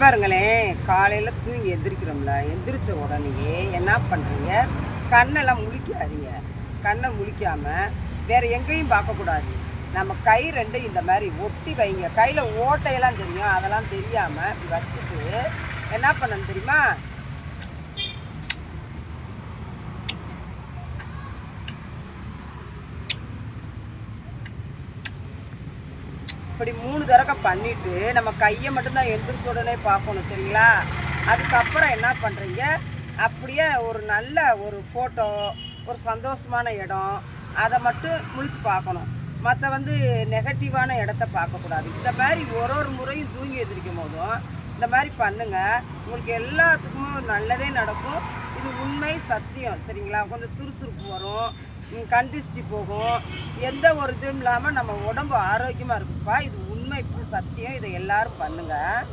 பாருங்களேன், காலையில் தூங்கி எந்திரிக்கிறோம்ல, எந்திரிச்ச உடனேயே என்ன பண்ணுறீங்க? கண்ணெல்லாம் முழிக்காதீங்க. கண்ணை முழிக்காமல் வேறு எங்கேயும் பார்க்கக்கூடாது. நம்ம கை ரெண்டும் இந்த மாதிரி ஒட்டி வைங்க. கையில் ஓட்டையெல்லாம் தெரியும், அதெல்லாம் தெரியாமல் இப்படி வச்சுட்டு என்ன பண்ணணும் தெரியுமா? இப்படி 3 தடவை பண்ணிவிட்டு நம்ம கையை மட்டும்தான் எந்திரிச்ச உடனே பார்க்கணும், சரிங்களா? அதுக்கப்புறம் என்ன பண்ணுறீங்க, அப்படியே ஒரு நல்ல ஒரு ஃபோட்டோ, ஒரு சந்தோஷமான இடம், அதை மட்டும் முழிச்சு பார்க்கணும். மற்ற நெகட்டிவான இடத்த பார்க்கக்கூடாது. இந்த மாதிரி ஒரு முறையும் தூங்கி எந்திரிக்கும் போதும் இந்த மாதிரி பண்ணுங்கள். உங்களுக்கு எல்லாத்துக்குமே நல்லதே நடக்கும். இது உண்மை, சத்தியம், சரிங்களா? கொஞ்சம் சுறுசுறுப்பு வரும், கண் திருஷ்டி போகும், எந்த ஒரு இதுவும் இல்லாமல் நம்ம உடம்பு ஆரோக்கியமாக இருக்குப்பா. இது உண்மை, சத்தியம். இதை எல்லாரும் பண்ணுங்கள்.